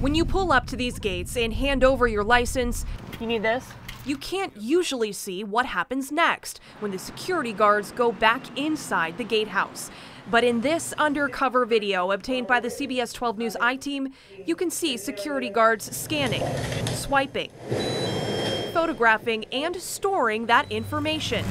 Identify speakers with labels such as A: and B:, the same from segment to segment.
A: When you pull up to these gates and hand over your license,
B: You need this?
A: you can't usually see what happens next when the security guards go back inside the gatehouse. But in this undercover video obtained by the CBS 12 News I-Team, you can see security guards scanning, swiping, photographing, and storing that information.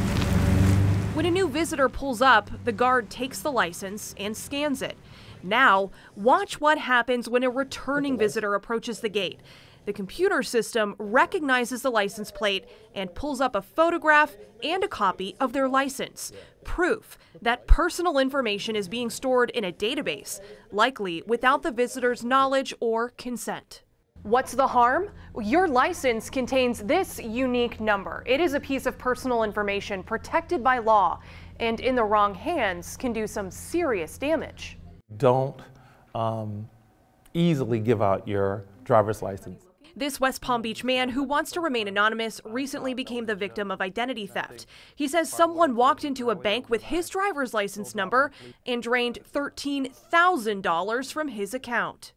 A: When a new visitor pulls up, the guard takes the license and scans it. Now, watch what happens when a returning visitor approaches the gate. The computer system recognizes the license plate and pulls up a photograph and a copy of their license. Proof that personal information is being stored in a database, likely without the visitor's knowledge or consent. What's the harm? Your license contains this unique number. It is a piece of personal information protected by law, and in the wrong hands can do some serious damage.
C: Don't easily give out your driver's license.
A: This West Palm Beach man who wants to remain anonymous recently became the victim of identity theft. He says someone walked into a bank with his driver's license number and drained $13,000 from his account.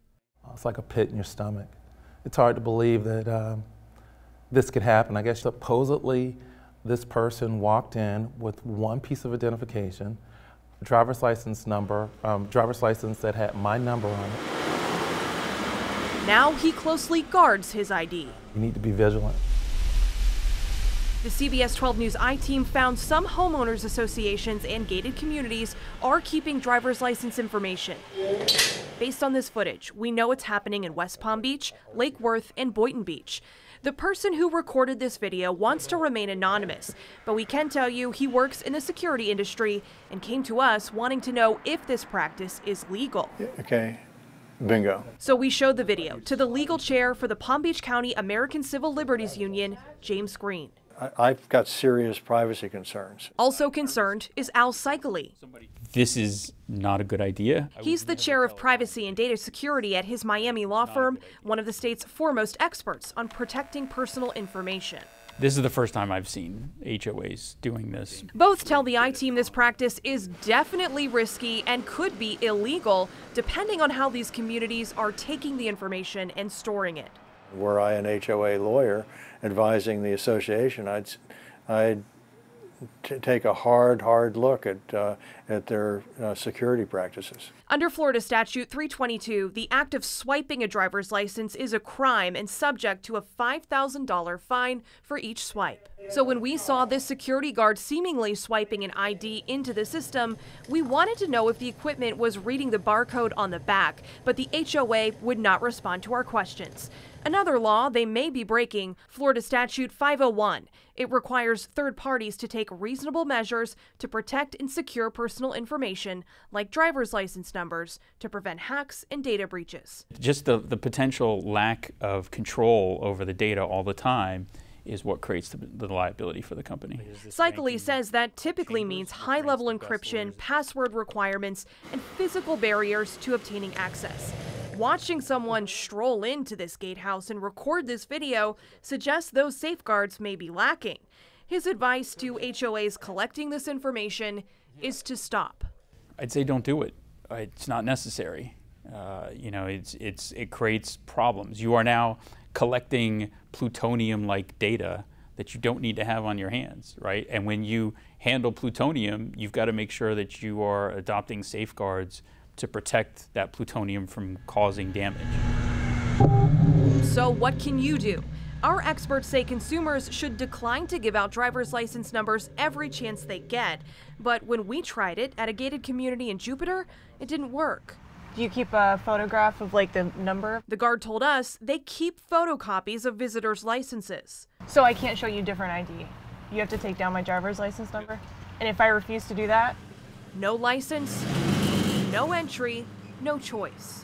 C: It's like a pit in your stomach. It's hard to believe that this could happen. I guess supposedly this person walked in with one piece of identification, a driver's license number, driver's license that had my number on it.
A: Now he closely guards his ID.
C: You need to be vigilant.
A: The CBS 12 News I-Team found some homeowners associations and gated communities are keeping driver's license information. Based on this footage, we know it's happening in West Palm Beach, Lake Worth, and Boynton Beach. The person who recorded this video wants to remain anonymous, but we can tell you he works in the security industry and came to us wanting to know if this practice is legal.
D: Okay. Bingo.
A: So we showed the video to the legal chair for the Palm Beach County American Civil Liberties Union, James Green.
D: I've got serious privacy concerns.
A: Also concerned is Al Cycli.
E: This is not a good idea.
A: He's the chair of privacy and data security at his Miami law firm, one of the state's foremost experts on protecting personal information.
E: This is the first time I've seen HOAs doing this.
A: Both tell the I-Team this practice is definitely risky and could be illegal, depending on how these communities are taking the information and storing it.
D: Were I an HOA lawyer advising the association, I'd take a hard look at their security practices.
A: Under Florida Statute 322, the act of swiping a driver's license is a crime and subject to a $5,000 fine for each swipe. So when we saw this security guard seemingly swiping an ID into the system, we wanted to know if the equipment was reading the barcode on the back, but the HOA would not respond to our questions. Another law they may be breaking, Florida Statute 501. It requires third parties to take reasonable measures to protect and secure personal information, like driver's license numbers, to prevent hacks and data breaches.
E: Just the potential lack of control over the data all the time is what creates the liability for the company.
A: Cycli says that typically means high-level encryption, password requirements, and physical barriers to obtaining access. Watching someone stroll into this gatehouse and record this video suggests those safeguards may be lacking. His advice to HOAs collecting this information is to stop.
E: I'd say don't do it. It's not necessary. It creates problems. You are now collecting plutonium-like data that you don't need to have on your hands, right? And when you handle plutonium, you've got to make sure that you are adopting safeguards to protect that plutonium from causing damage.
A: So what can you do? Our experts say consumers should decline to give out driver's license numbers every chance they get. But when we tried it at a gated community in Jupiter, it didn't work.
B: Do you keep a photograph of like the number?
A: The guard told us they keep photocopies of visitors' licenses.
B: So I can't show you different ID. You have to take down my driver's license number? And if I refuse to do that?
A: No license, no entry, no choice.